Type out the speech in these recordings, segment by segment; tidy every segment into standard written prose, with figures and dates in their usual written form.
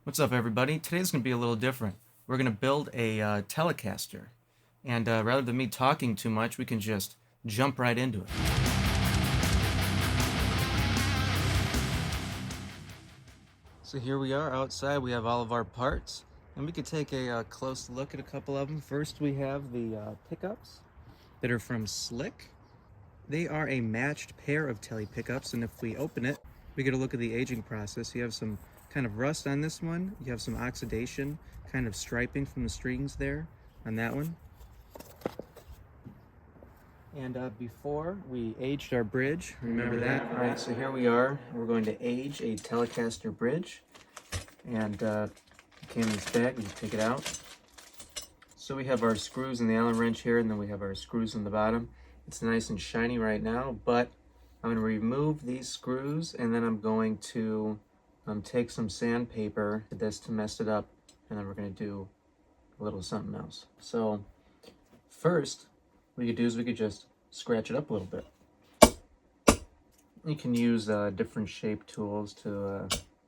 What's up, everybody? Today's going to be a little different. We're going to build a Telecaster. And rather than me talking too much, we can just jump right into it. So here we are outside. We have all of our parts. And we could take a close look at a couple of them. First, we have the pickups that are from Slick. They are a matched pair of Tele pickups. And if we open it, we get a look at the aging process. You have some kind of rust on this one. You have some oxidation, kind of striping from the strings there on that one. And before we aged our bridge, remember that? All right, so here we are. We're going to age a Telecaster bridge. And it came in this bag, you take it out. So we have our screws and the Allen wrench here, and then we have our screws on the bottom. It's nice and shiny right now, but I'm going to remove these screws, and then I'm going to take some sandpaper to this to mess it up, and then we're going to do a little something else. So first, what we could do is we could just scratch it up a little bit. You can use different shape tools to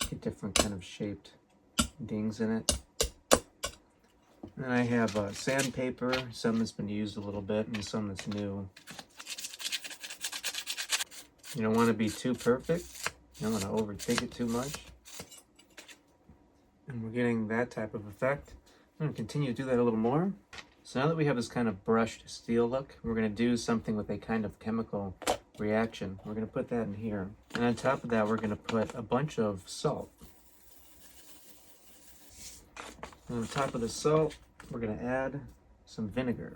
get different kind of shaped dings in it. And I have sandpaper, some that's been used a little bit and some that's new. You don't want to be too perfect. You don't want to overthink it too much. And we're getting that type of effect. I'm going to continue to do that a little more. So now that we have this kind of brushed steel look, we're going to do something with a kind of chemical reaction. We're going to put that in here. And on top of that, we're going to put a bunch of salt. And on top of the salt, we're going to add some vinegar.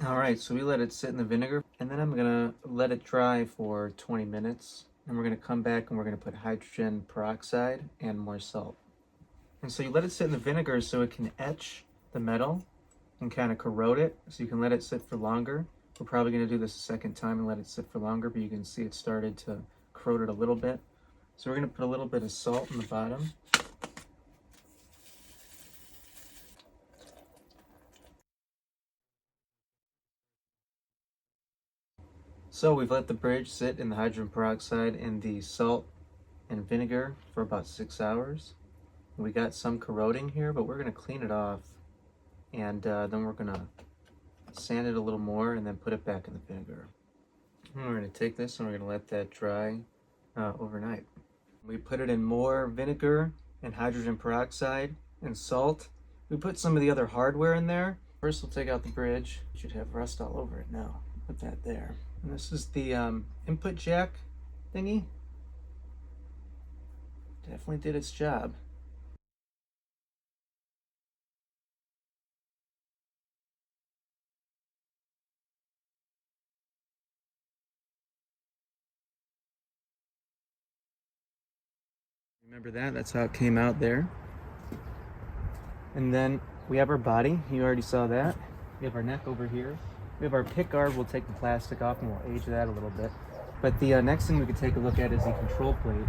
Alright, so we let it sit in the vinegar, and then I'm going to let it dry for 20 minutes. And we're going to come back and we're going to put hydrogen peroxide and more salt. And so you let it sit in the vinegar so it can etch the metal and kind of corrode it, so you can let it sit for longer. We're probably going to do this a second time and let it sit for longer, but you can see it started to corrode it a little bit. So we're going to put a little bit of salt in the bottom. So we've let the bridge sit in the hydrogen peroxide and the salt and vinegar for about 6 hours. We got some corroding here, but we're going to clean it off, and then we're going to sand it a little more and then put it back in the vinegar. And we're going to take this and we're going to let that dry overnight. We put it in more vinegar and hydrogen peroxide and salt. We put some of the other hardware in there. First we'll take out the bridge. It should have rust all over it now. Put that there. And this is the input jack thingy. Definitely did its job. Remember that? That's how it came out there. And then we have our body. You already saw that. We have our neck over here. We have our pickguard. We'll take the plastic off and we'll age that a little bit. But the next thing we could take a look at is the control plate.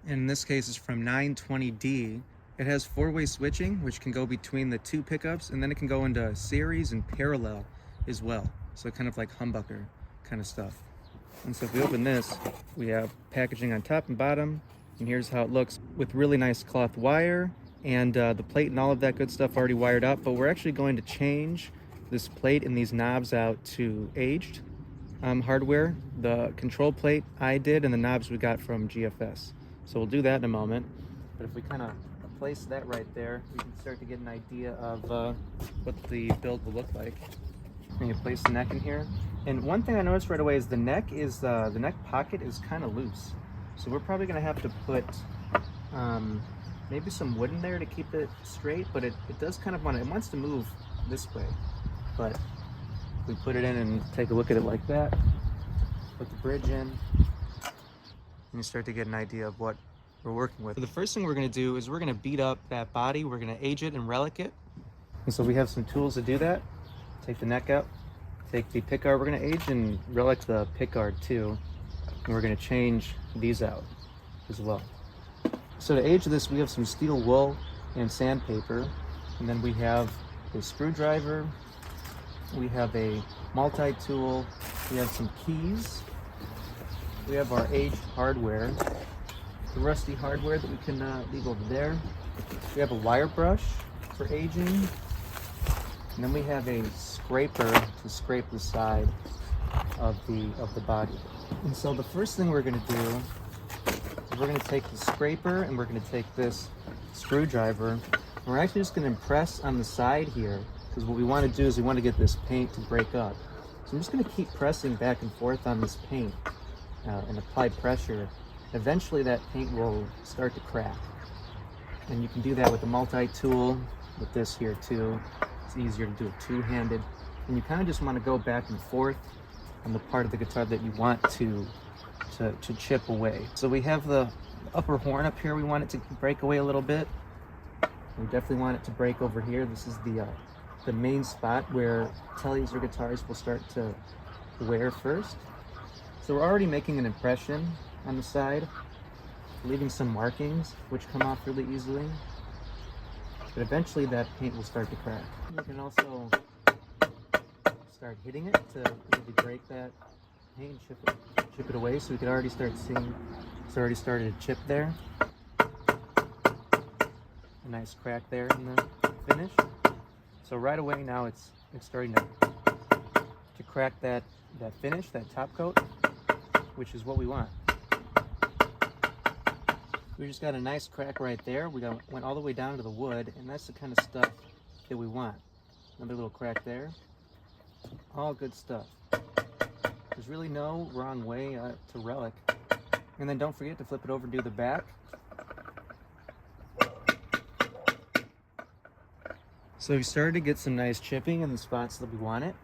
In this case, it's from 920D. It has four-way switching, which can go between the two pickups, and then it can go into series and parallel as well. So kind of like humbucker kind of stuff. And so if we open this, we have packaging on top and bottom, and here's how it looks with really nice cloth wire, and the plate and all of that good stuff already wired up. But we're actually going to change this plate and these knobs out to aged hardware. The control plate I did, and the knobs we got from GFS. So we'll do that in a moment. But if we kind of place that right there, we can start to get an idea of what the build will look like. And you place the neck in here. And one thing I noticed right away is the neck pocket is kind of loose. So we're probably going to have to put maybe some wood in there to keep it straight, but it does kind of it wants to move this way. But we put it in and take a look at it like that, put the bridge in, and you start to get an idea of what we're working with. So the first thing we're going to do is we're going to beat up that body. We're going to age it and relic it. And so we have some tools to do that. Take the neck out, take the pickguard. We're going to age and relic the pickguard too. And we're going to change these out as well. So to age this, we have some steel wool and sandpaper. And then we have a screwdriver. We have a multi-tool We have some keys. We have our aged hardware, the rusty hardware that we can leave over there. We have a wire brush for aging. And then we have a scraper to scrape the side of the body. And so the first thing we're going to do is we're going to take the scraper and we're going to take this screwdriver. And we're actually just going to impress on the side here, because what we want to do is we want to get this paint to break up. So I'm just going to keep pressing back and forth on this paint and apply pressure. Eventually that paint will start to crack. And you can do that with a multi-tool, with this here too. It's easier to do it two-handed. And you kind of just want to go back and forth on the part of the guitar that you want to chip away. So we have the upper horn up here. We want it to break away a little bit. We definitely want it to break over here. This is the main spot where Teles or guitars will start to wear first. So we're already making an impression on the side, leaving some markings which come off really easily. But eventually that paint will start to crack. You can also start hitting it to maybe break that paint and chip it away. So we could already start seeing it's already started to chip there. A nice crack there in the finish. So right away now it's starting to crack that finish, that top coat, which is what we want. We just got a nice crack right there. We went all the way down to the wood, and that's the kind of stuff that we want. Another little crack there. All good stuff. There's really no wrong way to Relic. And then don't forget to flip it over and do the back. So we started to get some nice chipping in the spots that we want it.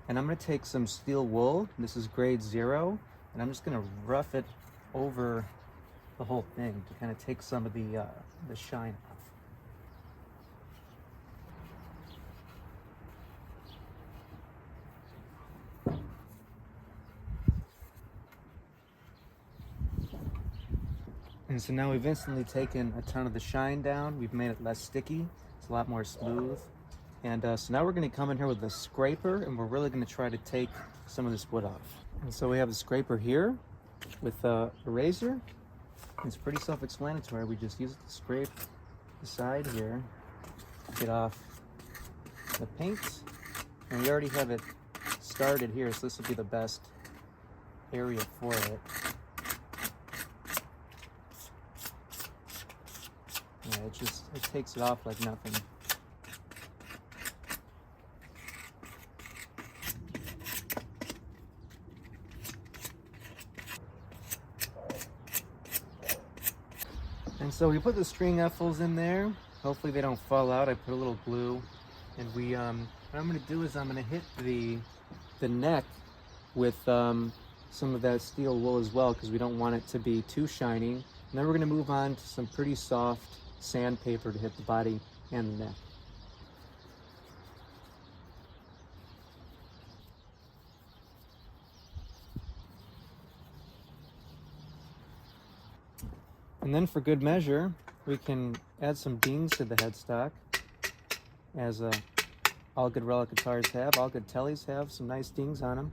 And I'm going to take some steel wool. This is grade 0. And I'm just going to rough it over the whole thing to kind of take some of the shine off. And so now we've instantly taken a ton of the shine down. We've made it less sticky. It's a lot more smooth. And so now we're going to come in here with the scraper, and we're really going to try to take some of this wood off. And so we have the scraper here with a razor. It's pretty self-explanatory. We just use it to scrape the side here, get off the paint. And we already have it started here, so this will be the best area for it. Yeah, it takes it off like nothing. And so we put the string F-holes in there. Hopefully they don't fall out. I put a little glue, and what I'm going to do is I'm going to hit the neck with some of that steel wool as well, because we don't want it to be too shiny. And then we're going to move on to some pretty soft sandpaper to hit the body and the neck. And then for good measure, we can add some dings to the headstock, as all good Relic guitars have, all good Teles have some nice dings on them.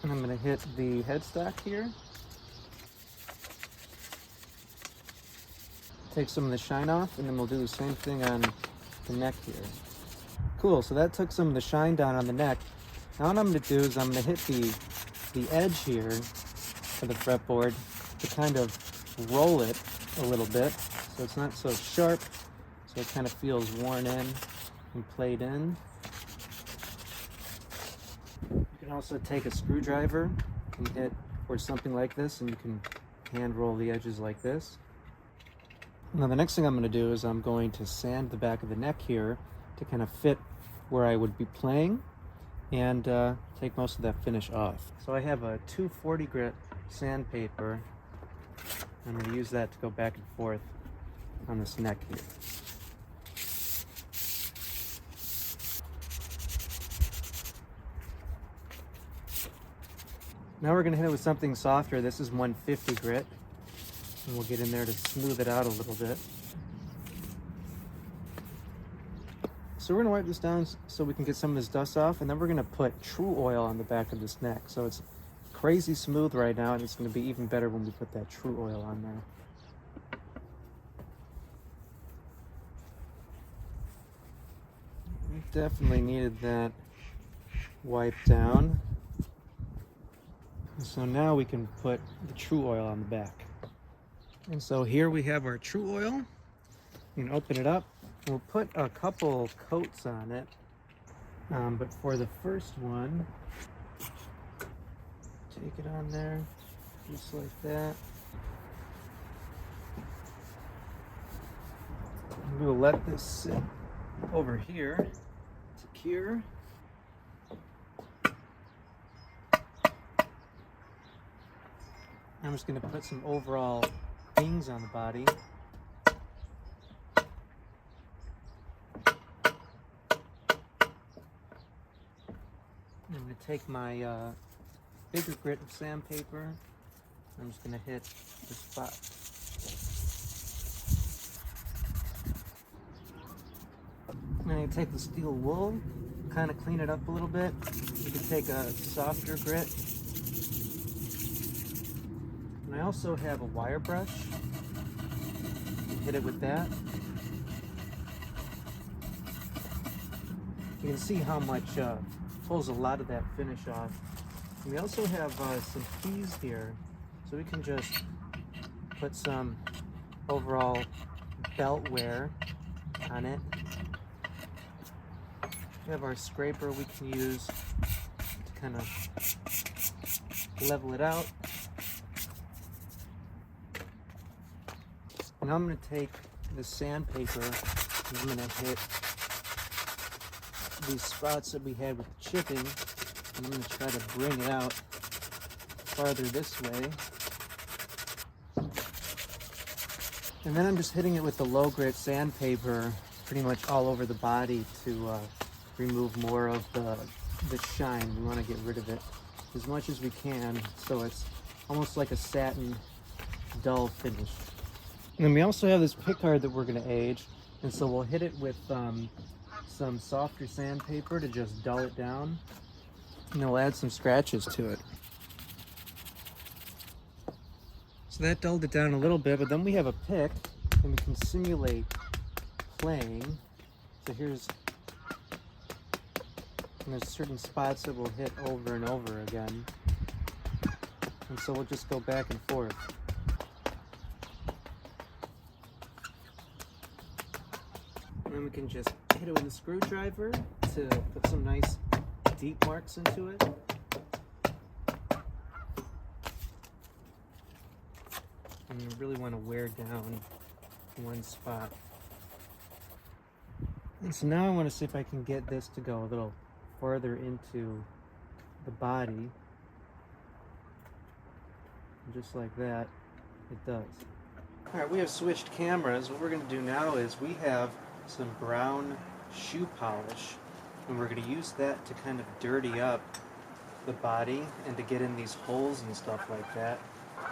And I'm going to hit the headstock here. Take some of the shine off, and then we'll do the same thing on the neck here. Cool, so that took some of the shine down on the neck. Now what I'm going to do is I'm going to hit the edge here of the fretboard to kind of roll it a little bit, so it's not so sharp, so it kind of feels worn in and played in. You can also take a screwdriver and hit or something like this, and you can hand roll the edges like this. Now the next thing I'm going to do is I'm going to sand the back of the neck here to kind of fit where I would be playing, and take most of that finish off. So I have a 240 grit sandpaper. I'm going to use that to go back and forth on this neck here. Now we're going to hit it with something softer. This is 150 grit, and we'll get in there to smooth it out a little bit. So we're gonna wipe this down so we can get some of this dust off, and then we're gonna put True Oil on the back of this neck. So it's crazy smooth right now, and it's gonna be even better when we put that True Oil on there. We definitely needed that wiped down. So now we can put the True Oil on the back. And so here we have our True Oil. You can open it up. We'll put a couple coats on it, but for the first one, take it on there, just like that. And we'll let this sit over here to cure. I'm just going to put some overall things on the body. I'm going to take my bigger grit of sandpaper. I'm just going to hit the spot. I'm going to take the steel wool, kind of clean it up a little bit. You can take a softer grit. And I also have a wire brush. You can hit it with that. You can see how much pulls a lot of that finish off. And we also have some keys here, so we can just put some overall belt wear on it. We have our scraper we can use to kind of level it out. Now I'm going to take the sandpaper and I'm going to hit these spots that we had with the chipping, and I'm going to try to bring it out farther this way. And then I'm just hitting it with the low grit sandpaper pretty much all over the body to remove more of the shine. We want to get rid of it as much as we can so it's almost like a satin dull finish. And then we also have this pickguard that we're going to age, and so we'll hit it with some softer sandpaper to just dull it down, and we'll add some scratches to it. So that dulled it down a little bit, but then we have a pick and we can simulate playing. So there's certain spots that we'll hit over and over again, and so we'll just go back and forth. And then we can just hit it with a screwdriver to put some nice deep marks into it. And you really want to wear down one spot. And so now I want to see if I can get this to go a little farther into the body. And just like that, it does. Alright, we have switched cameras. What we're going to do now is we have some brown shoe polish, and we're going to use that to kind of dirty up the body and to get in these holes and stuff like that.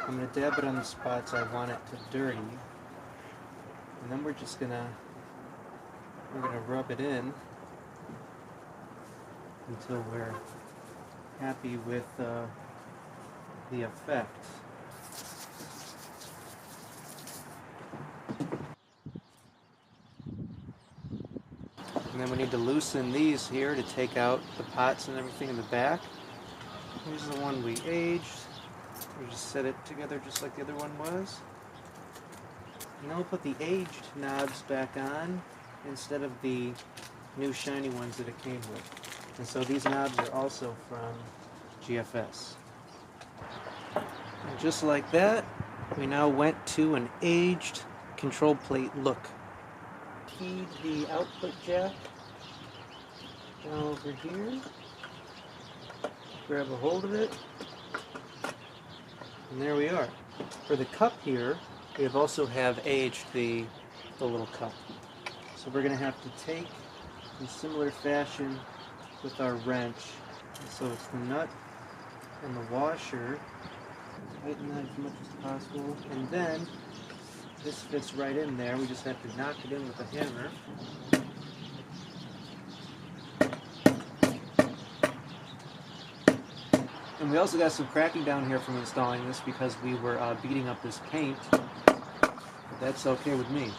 I'm going to dab it on the spots I want it to dirty, and then we're going to rub it in until we're happy with the effect. And then we need to loosen these here to take out the pots and everything in the back. Here's the one we aged. We just set it together just like the other one was. And then we'll put the aged knobs back on instead of the new shiny ones that it came with. And so these knobs are also from GFS. And just like that, we now went to an aged control plate look. Keyed the output jack down over here, grab a hold of it, and there we are. For the cup here, we also have aged the little cup. So we're going to have to take, in similar fashion with our wrench, so it's the nut and the washer, tighten that as much as possible, and then this fits right in there. We just have to knock it in with a hammer. And we also got some cracking down here from installing this because we were beating up this paint. But that's okay with me.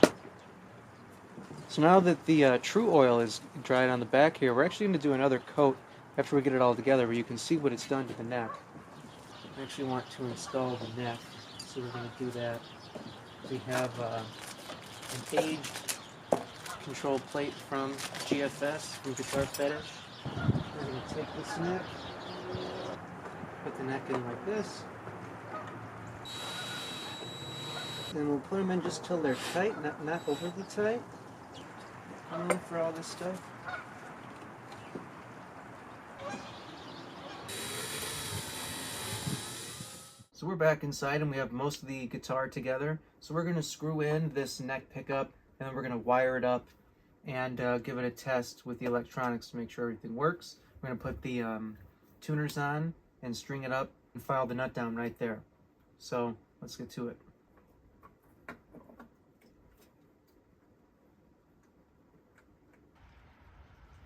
So now that the true oil is dried on the back here, we're actually going to do another coat after we get it all together where you can see what it's done to the neck. I actually want to install the neck, so we're going to do that. We have an aged control plate from GFS, from Guitar Fetish. We're going to take this neck, put the neck in like this, and we'll put them in just till they're tight, not overly tight. For all this stuff. So we're back inside and we have most of the guitar together. So we're going to screw in this neck pickup and then we're going to wire it up and give it a test with the electronics to make sure everything works. We're going to put the tuners on and string it up and file the nut down right there. So let's get to it.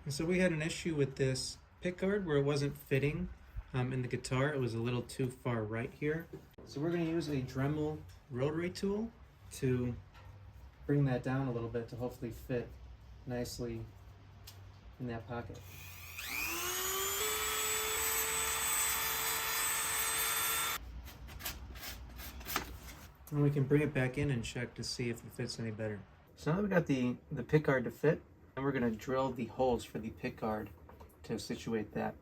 And so we had an issue with this pickguard where it wasn't fitting in the guitar. It was a little too far right here. So we're going to use a Dremel rotary tool to bring that down a little bit to hopefully fit nicely in that pocket. And we can bring it back in and check to see if it fits any better. So now that we got the pickguard to fit, and we're going to drill the holes for the pickguard to situate that.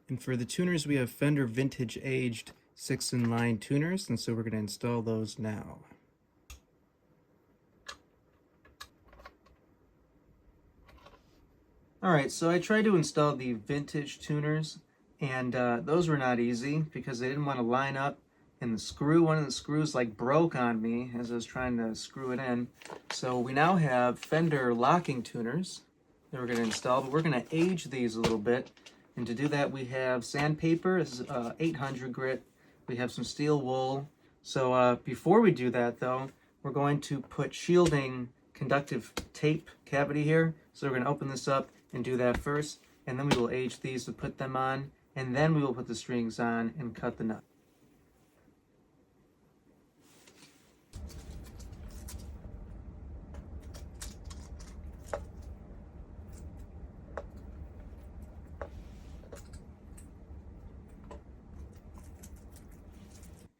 And for the tuners, we have Fender vintage aged 6-in-line tuners, and so we're going to install those now. Alright, so I tried to install the vintage tuners, and those were not easy because they didn't want to line up, and one of the screws like broke on me as I was trying to screw it in. So we now have Fender locking tuners that we're going to install, but we're going to age these a little bit. And to do that, we have sandpaper. This is 800 grit. We have some steel wool. So before we do that, though, we're going to put shielding conductive tape cavity here. So we're going to open this up and do that first, and then we will age these to put them on, and then we will put the strings on and cut the nut.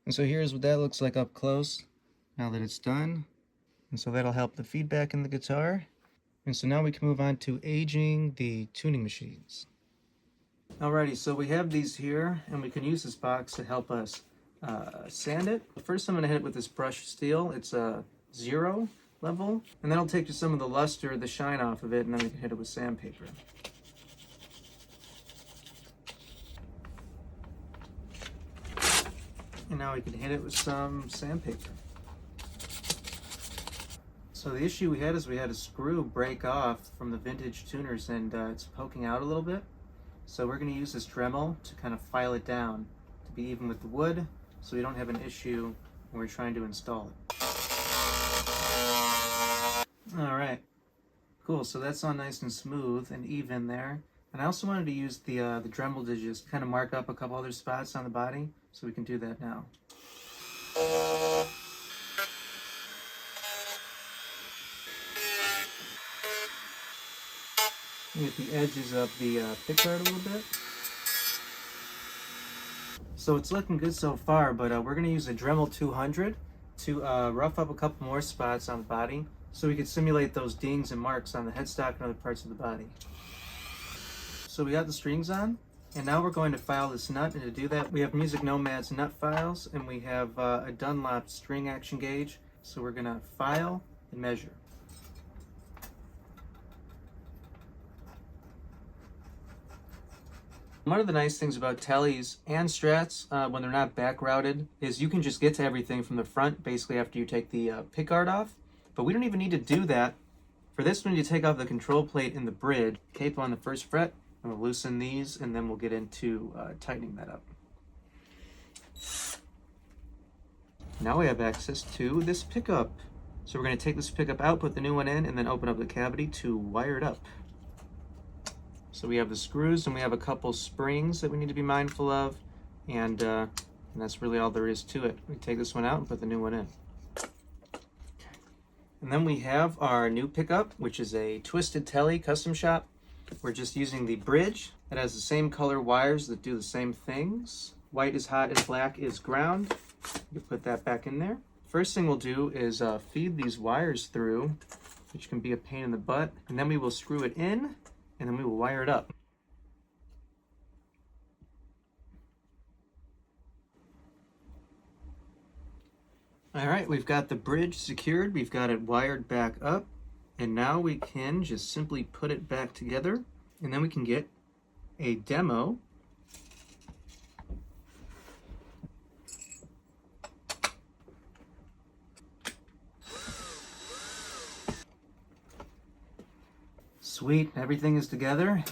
And so here's what that looks like up close now that it's done. And so that'll help the feedback in the guitar. And so now we can move on to aging the tuning machines. Alrighty, so we have these here, and we can use this box to help us sand it. First I'm going to hit it with this brushed steel. It's a 0 level, and then I'll take just some of the luster, the shine off of it, and then we can hit it with sandpaper. And now we can hit it with some sandpaper. So the issue we had is we had a screw break off from the vintage tuners, and it's poking out a little bit. So we're going to use this Dremel to kind of file it down to be even with the wood, so we don't have an issue when we're trying to install it. Alright, cool, so that's all nice and smooth and even there. And I also wanted to use the Dremel to just kind of mark up a couple other spots on the body, so we can do that now. Get the edges of the pickguard a little bit. So it's looking good so far, but we're going to use a Dremel 200 to rough up a couple more spots on the body so we can simulate those dings and marks on the headstock and other parts of the body. So we got the strings on, and now we're going to file this nut, and to do that we have Music Nomad's nut files, and we have a Dunlop string action gauge, so we're going to file and measure. One of the nice things about Tellies and Strats, when they're not back routed, is you can just get to everything from the front, basically after you take the pickguard off. But we don't even need to do that. For this one, you take off the control plate in the bridge, cape on the first fret, and we'll loosen these, and then we'll get into tightening that up. Now we have access to this pickup. So we're going to take this pickup out, put the new one in, and then open up the cavity to wire it up. So we have the screws and we have a couple springs that we need to be mindful of, and that's really all there is to it. We take this one out and put the new one in. And then we have our new pickup, which is a Twisted Tele custom shop. We're just using the bridge. It has the same color wires that do the same things. White is hot and black is ground. You put that back in there. First thing we'll do is feed these wires through, which can be a pain in the butt, and then we will screw it in, and then we will wire it up. All right, we've got the bridge secured, we've got it wired back up, and now we can just simply put it back together, and then we can get a demo. Sweet, everything is together,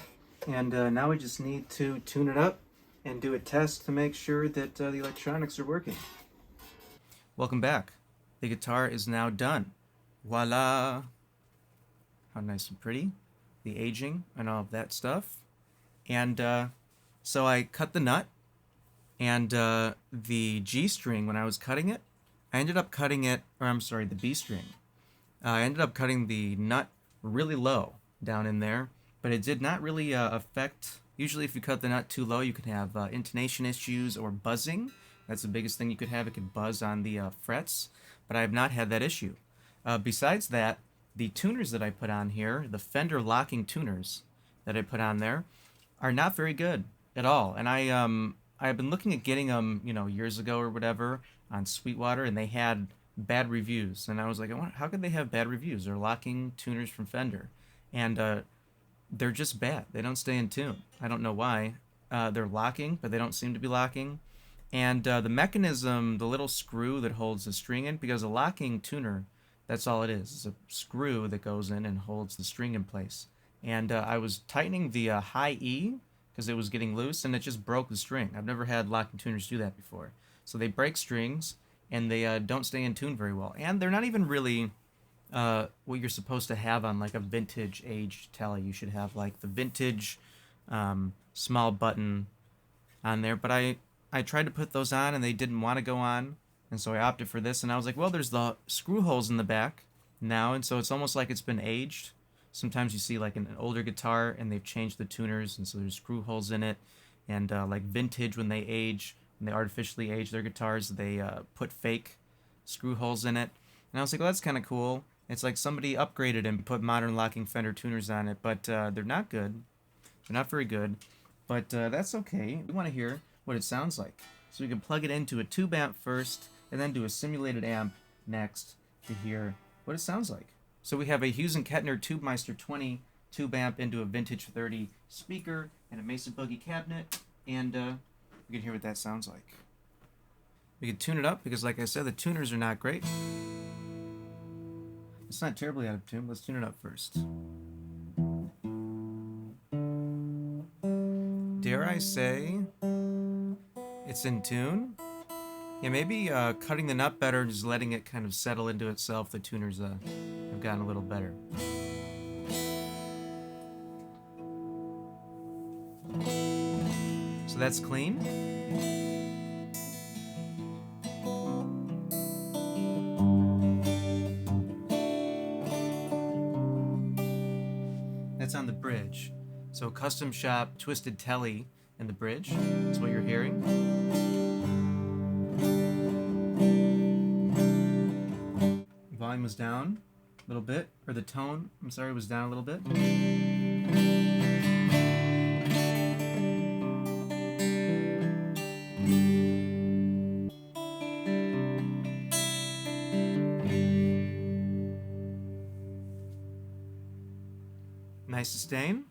and now we just need to tune it up and do a test to make sure that the electronics are working. Welcome back. The guitar is now done. Voila! How nice and pretty. The aging and all of that stuff. And so I cut the nut, and the G string, when I was cutting it, I ended up cutting it, or I'm sorry, the B string. I ended up cutting the nut really low down in there, but it did not really affect. Usually if you cut the nut too low, you can have intonation issues or buzzing. That's the biggest thing you could have. It could buzz on the frets, but I have not had that issue. Besides that, the tuners that I put on here, the Fender locking tuners that I put on there, are not very good at all. And I've been looking at getting them, years ago or whatever on Sweetwater, and they had bad reviews. And I was like, how could they have bad reviews? They're locking tuners from Fender, and they're just bad. They don't stay in tune. I don't know why. They're locking, but they don't seem to be locking. And the mechanism, the little screw that holds the string in, because a locking tuner, that's all it is. It's a screw that goes in and holds the string in place. And I was tightening the high E because it was getting loose, and it just broke the string. I've never had locking tuners do that before. So they break strings, and they don't stay in tune very well. And they're not even really what you're supposed to have on like a vintage aged Tele. You should have like the vintage small button on there. But I tried to put those on, and they didn't want to go on, and so I opted for this. And I was like, well, there's the screw holes in the back now, and so it's almost like it's been aged. Sometimes you see like an older guitar, and they've changed the tuners, and so there's screw holes in it. And like vintage, when they age, when they artificially age their guitars, they put fake screw holes in it. And I was like, well, that's kind of cool. It's like somebody upgraded and put modern locking Fender tuners on it, but they're not good. They're not very good, but that's okay. We want to hear what it sounds like. So we can plug it into a tube amp first, and then do a simulated amp next to hear what it sounds like. So we have a Hughes & Kettner Tubemeister 20 tube amp into a Vintage 30 speaker and a Mesa Boogie cabinet, and we can hear what that sounds like. We can tune it up because, like I said, the tuners are not great. It's not terribly out of tune. Let's tune it up first. Dare I say it's in tune? Yeah, maybe cutting the nut better and just letting it kind of settle into itself. The tuners have gotten a little better. So that's clean. That's on the bridge. So custom shop Twisted Tele in the bridge. That's what you're hearing. Volume was down a little bit, or the tone, I'm sorry, was down a little bit. Nice sustain.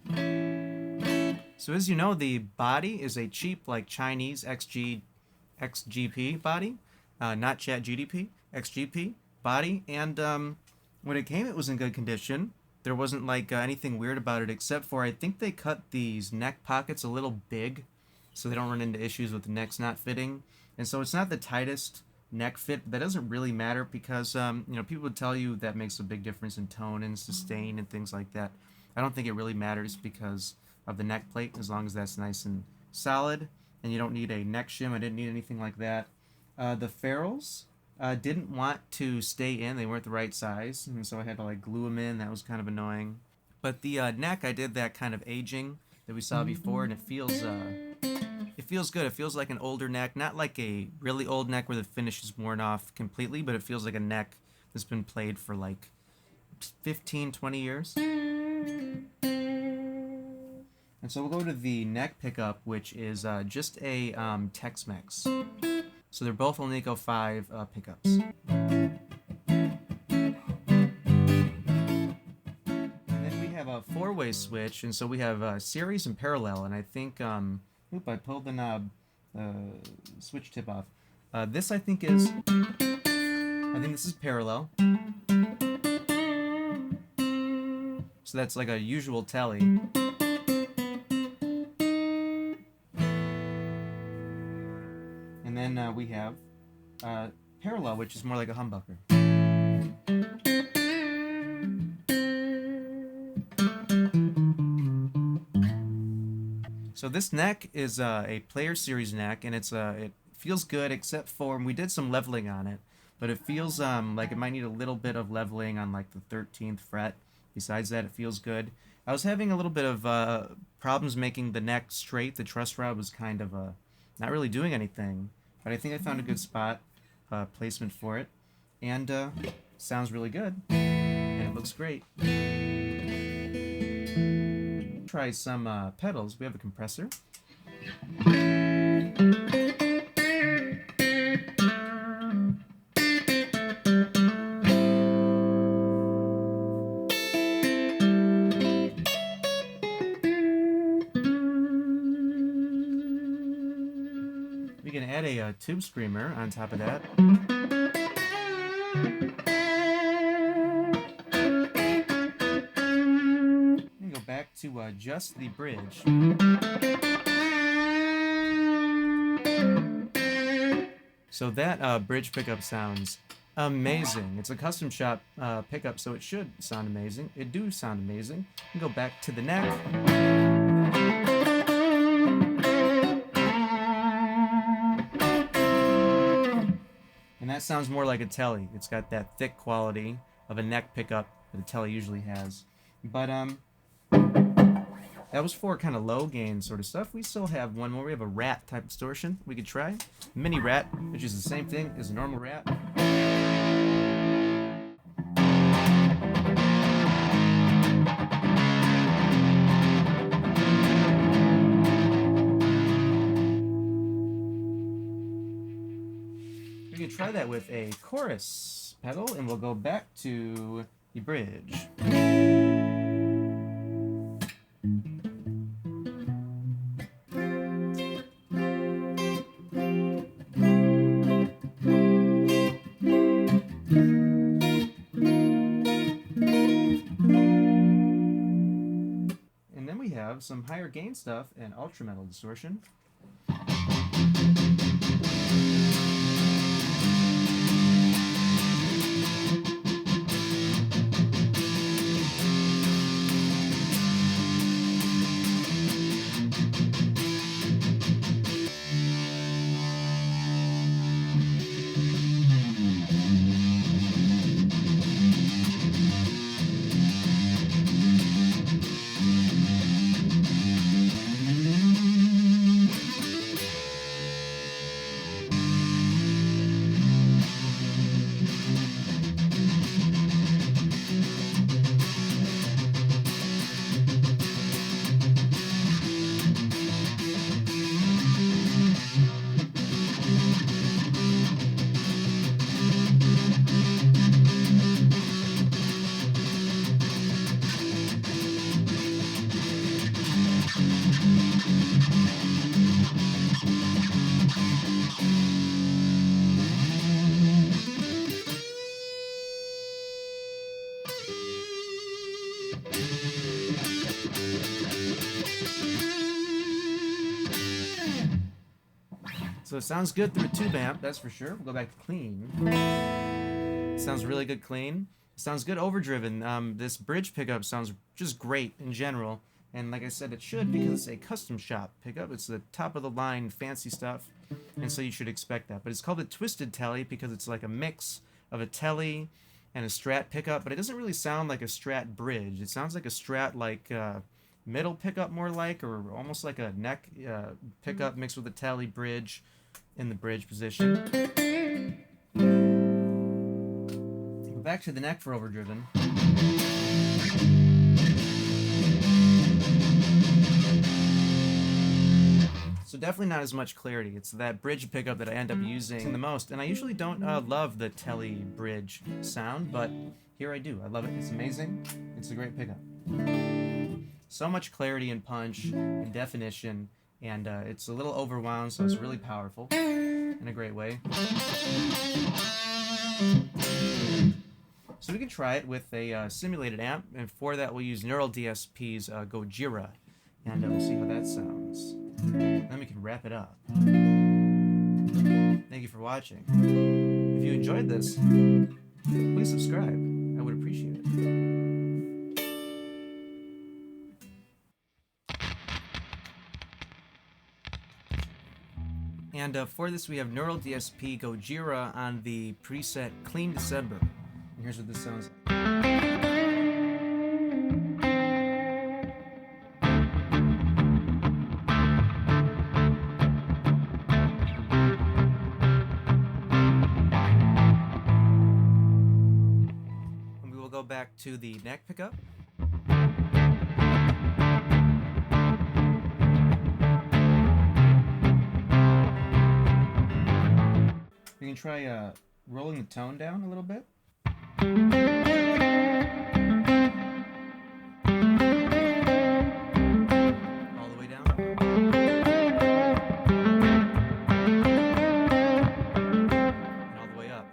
So as you know, the body is a cheap, like Chinese XGP body, not Chat GDP, XGP body, and when it came, it was in good condition. There wasn't like anything weird about it, except for I think they cut these neck pockets a little big, so they don't run into issues with the necks not fitting. And so it's not the tightest neck fit, but that doesn't really matter because you know, people would tell you that makes a big difference in tone and sustain and things like that. I don't think it really matters because of the neck plate, as long as that's nice and solid, and you don't need a neck shim. I didn't need anything like that. The ferrules didn't want to stay in; they weren't the right size, and so I had to like glue them in. That was kind of annoying. But the neck, I did that kind of aging that we saw before, and it feels good. It feels like an older neck, not like a really old neck where the finish is worn off completely, but it feels like a neck that's been played for like 15, 20 years. And so we'll go to the neck pickup, which is just a Tex-Mex. So they're both Alnico 5 pickups. And then we have a 4-way switch, and so we have series and parallel, and I think, oop, I pulled the knob, switch tip off. This I think this is parallel. So that's like a usual telly. And then we have parallel, which is more like a humbucker. So this neck is a player series neck, and it feels good, except for we did some leveling on it, but it feels like it might need a little bit of leveling on like the 13th fret. Besides that, it feels good. I was having a little bit of problems making the neck straight. The truss rod was kind of not really doing anything, but I think I found a good spot placement for it, and sounds really good, and it looks great. Try some pedals. We have a compressor. We can add a tube screamer on top of that. And go back to just the bridge. So that bridge pickup sounds amazing. It's a custom shop pickup, so it should sound amazing. It do sound amazing. And go back to the neck. And that sounds more like a telly. It's got that thick quality of a neck pickup that a telly usually has. But that was for kind of low gain sort of stuff. We still have one more. We have a rat type distortion we could try. Mini rat, which is the same thing as a normal rat. We could try that with a chorus pedal, and we'll go back to the bridge. And then we have some higher gain stuff and ultra metal distortion. So it sounds good through a tube amp, that's for sure. We'll go back to clean. It sounds really good clean. It sounds good overdriven. This bridge pickup sounds just great in general. And like I said, it should because it's a custom shop pickup. It's the top of the line fancy stuff. And so you should expect that. But it's called a twisted telly because it's like a mix of a telly and a Strat pickup. But it doesn't really sound like a Strat bridge. It sounds like a Strat like middle pickup more like, or almost like a neck pickup mixed with a telly bridge in the bridge position. Back to the neck for overdriven. So definitely not as much clarity. It's that bridge pickup that I end up using the most. And I usually don't love the telly bridge sound, but here I do. I love it. It's amazing. It's a great pickup. So much clarity and punch and definition, and it's a little overwound, so it's really powerful in a great way. So we can try it with a simulated amp, and for that we'll use Neural DSP's Gojira, and we'll see how that sounds. Then we can wrap it up. Thank you for watching. If you enjoyed this, please subscribe. I would appreciate it. And for this we have Neural DSP Gojira on the preset Clean December. And here's what this sounds like. And we will go back to the neck pickup. We can try rolling the tone down a little bit. All the way down. And all the way up.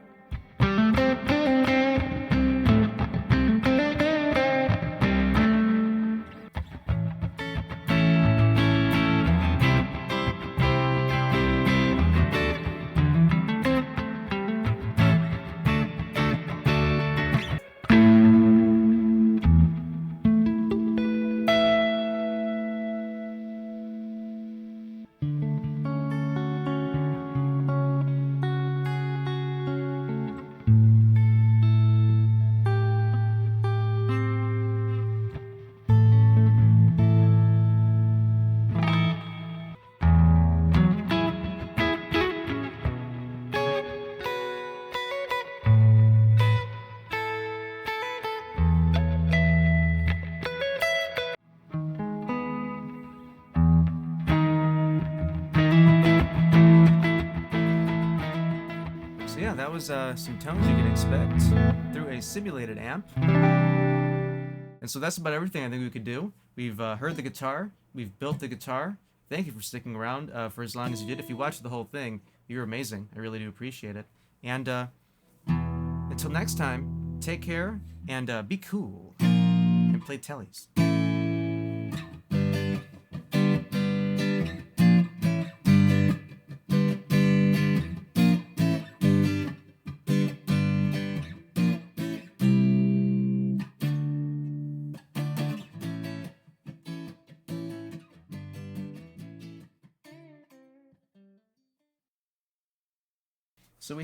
So yeah, that was some tones you can expect through a simulated amp. And so that's about everything I think we could do. We've heard the guitar, we've built the guitar. Thank you for sticking around for as long as you did. If you watched the whole thing, you're amazing. I really do appreciate it. And until next time, take care and be cool and play tellies. So we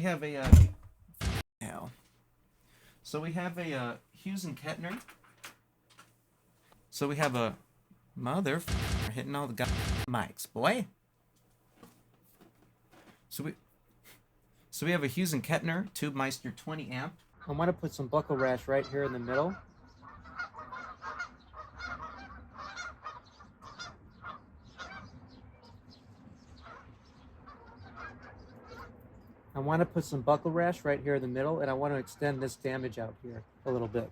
have a Hughes and Kettner. So we have a mother hitting all the mics, boy. So we have a Hughes and Kettner Tubemeister 20 amp. I want to put some buckle rash right here in the middle. I want to put some buckle rash right here in the middle, and I want to extend this damage out here a little bit.